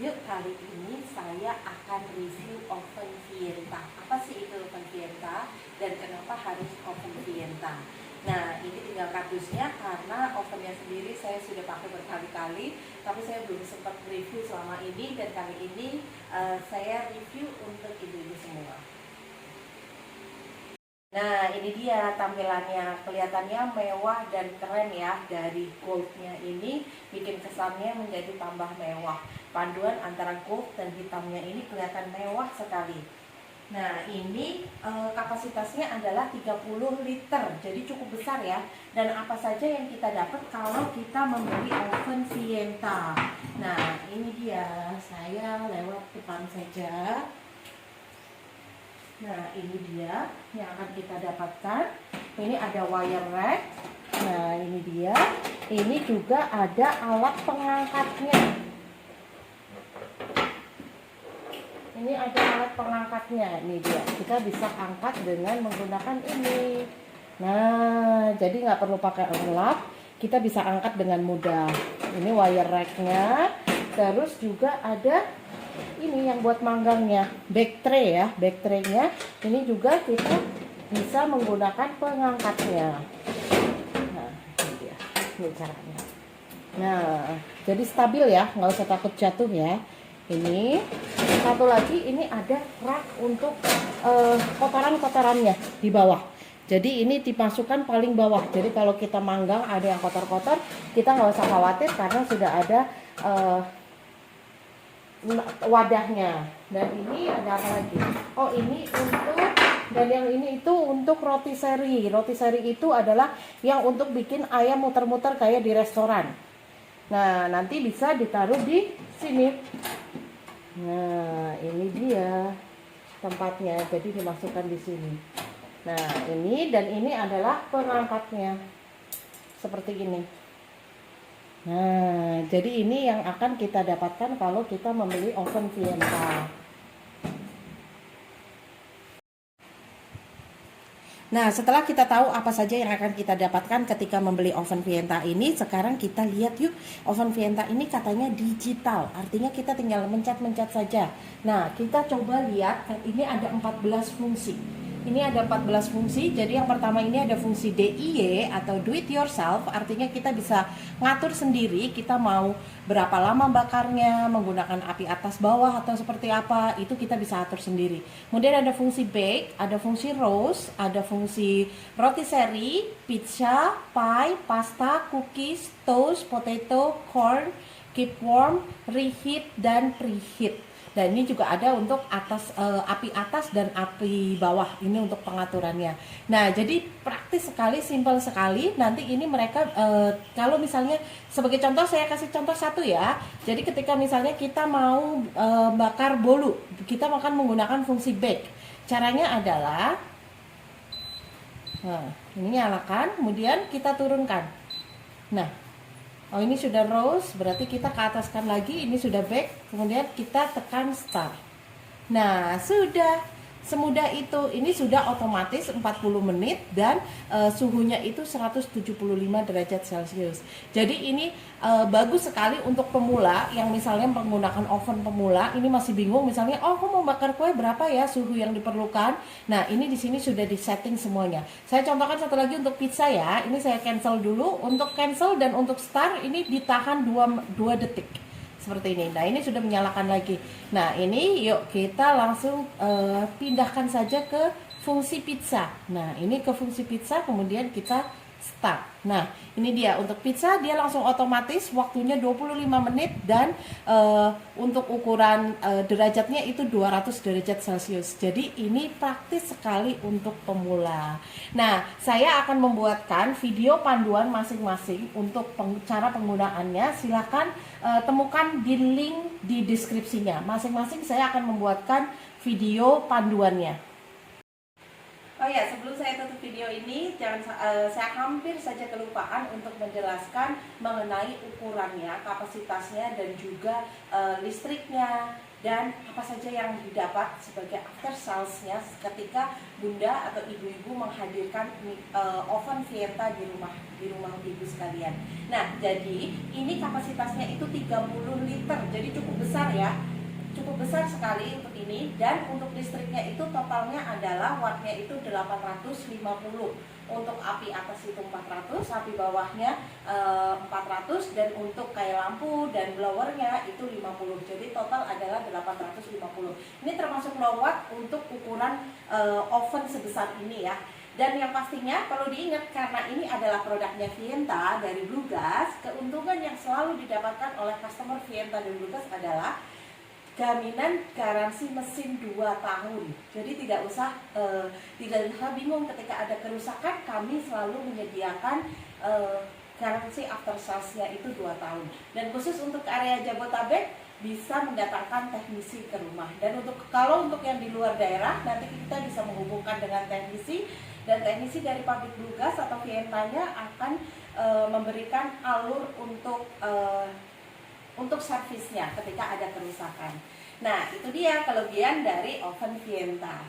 Yuk, kali ini saya akan review oven Vienta. Apa sih itu oven Vienta dan kenapa harus oven Vienta? Nah, ini tinggal kardusnya karena ovennya sendiri saya sudah pakai berkali-kali, tapi saya belum sempat review selama ini, dan kali ini saya review untuk ibu-ibu semua. Nah, ini dia tampilannya, kelihatannya mewah dan keren ya. Dari goldnya ini bikin kesannya menjadi tambah mewah. Paduan antara gold dan hitamnya ini kelihatan mewah sekali. Nah, ini kapasitasnya adalah 30 liter, jadi cukup besar ya. Dan apa saja yang kita dapat kalau kita membeli oven Vienta. Nah, ini dia, saya lewat depan saja. Nah, ini dia yang akan kita dapatkan. Ini ada wire rack. Nah, ini dia. Ini juga ada alat pengangkatnya. Ini ada alat pengangkatnya. Ini dia. Kita bisa angkat dengan menggunakan ini. Nah, jadi nggak perlu pakai lap. Kita bisa angkat dengan mudah. Ini wire racknya. Terus juga ada ini yang buat manggangnya, back tray ya, back tray-nya. Ini juga kita bisa menggunakan pengangkatnya. Nah, ini dia, ini caranya. Nah, jadi stabil ya, nggak usah takut jatuh ya. Ini satu lagi, ini ada rak untuk kotoran-kotorannya di bawah. Jadi ini dimasukkan paling bawah. Jadi kalau kita manggang ada yang kotor-kotor, kita nggak usah khawatir karena sudah ada wadahnya. Dan ini ada apa lagi? Oh, ini untuk, dan yang ini itu untuk roti seri. Roti seri itu adalah yang untuk bikin ayam muter-muter kayak di restoran. Nah, nanti bisa ditaruh di sini. Nah, ini dia tempatnya. Jadi dimasukkan di sini. Nah, ini dan ini adalah pengangkatnya. Seperti ini. Nah, jadi ini yang akan kita dapatkan kalau kita membeli oven Vienta. Nah, setelah kita tahu apa saja yang akan kita dapatkan ketika membeli oven Vienta ini, sekarang kita lihat yuk, oven Vienta ini katanya digital, artinya kita tinggal mencet-mencet saja. Nah, kita coba lihat, ini ada 14 fungsi. Ini ada 14 fungsi. Jadi yang pertama ini ada fungsi DIY atau do it yourself, artinya kita bisa ngatur sendiri kita mau berapa lama bakarnya, menggunakan api atas bawah atau seperti apa, itu kita bisa atur sendiri. Kemudian ada fungsi bake, ada fungsi roast, ada fungsi roti seri, pizza, pie, pasta, cookies, toast, potato, corn, keep warm, reheat, dan preheat. Dan ini juga ada untuk api atas dan api bawah, ini untuk pengaturannya. Nah, jadi praktis sekali, simpel sekali. Nanti ini mereka kalau misalnya sebagai contoh, saya kasih contoh satu ya. Jadi ketika misalnya kita mau bakar bolu, kita akan menggunakan fungsi bake. Caranya adalah ini nyalakan, kemudian kita turunkan. Nah, oh, ini sudah roast, berarti kita ke ataskan lagi, ini sudah bake, kemudian kita tekan start. Nah, sudah semudah itu. Ini sudah otomatis 40 menit dan suhunya itu 175 derajat Celcius. Jadi ini bagus sekali untuk pemula yang misalnya menggunakan oven pemula, ini masih bingung misalnya, oh aku mau bakar kue berapa ya suhu yang diperlukan. Nah, ini di sini sudah disetting semuanya. Saya contohkan satu lagi untuk pizza ya. Ini saya cancel dulu. Untuk cancel dan untuk start ini ditahan 2 detik. Seperti ini. Nah, ini sudah menyalakan lagi. Nah, ini yuk kita langsung pindahkan saja ke fungsi pizza. Nah, ini ke fungsi pizza, kemudian kita start. Nah, ini dia untuk pizza, dia langsung otomatis, waktunya 25 menit dan untuk ukuran derajatnya itu 200 derajat Celcius. Jadi ini praktis sekali untuk pemula. Nah, saya akan membuatkan video panduan masing-masing untuk cara penggunaannya. Silakan temukan di link di deskripsinya. Masing-masing saya akan membuatkan video panduannya. Oh ya, sebelum saya tutup video ini, saya hampir saja kelupaan untuk menjelaskan mengenai ukurannya, kapasitasnya, dan juga listriknya. dan apa saja yang didapat sebagai after sales-nya ketika bunda atau ibu-ibu menghadirkan oven Vienta di rumah ibu sekalian. Nah, jadi ini kapasitasnya itu 30 liter, jadi cukup besar ya, cukup besar sekali untuk ini. Dan untuk listriknya itu totalnya adalah wattnya itu 850. Untuk api atas itu 400, api bawahnya 400, dan untuk kayak lampu dan blowernya itu 50. Jadi total adalah 850. Ini termasuk low watt untuk ukuran oven sebesar ini ya. Dan yang pastinya perlu diingat, karena ini adalah produknya Vienta dari Bluegas, keuntungan yang selalu didapatkan oleh customer Vienta dan Bluegas adalah jaminan garansi mesin 2 tahun. Jadi tidak usah bingung ketika ada kerusakan, kami selalu menyediakan garansi after sales-nya itu 2 tahun. Dan khusus untuk area Jabotabek bisa mendatangkan teknisi ke rumah. Dan kalau untuk yang di luar daerah, nanti kita bisa menghubungkan dengan teknisi, dan teknisi dari pabrik Bluegas atau Vientanya akan memberikan alur untuk servisnya ketika ada kerusakan. Nah, itu dia kelebihan dari oven Vienta.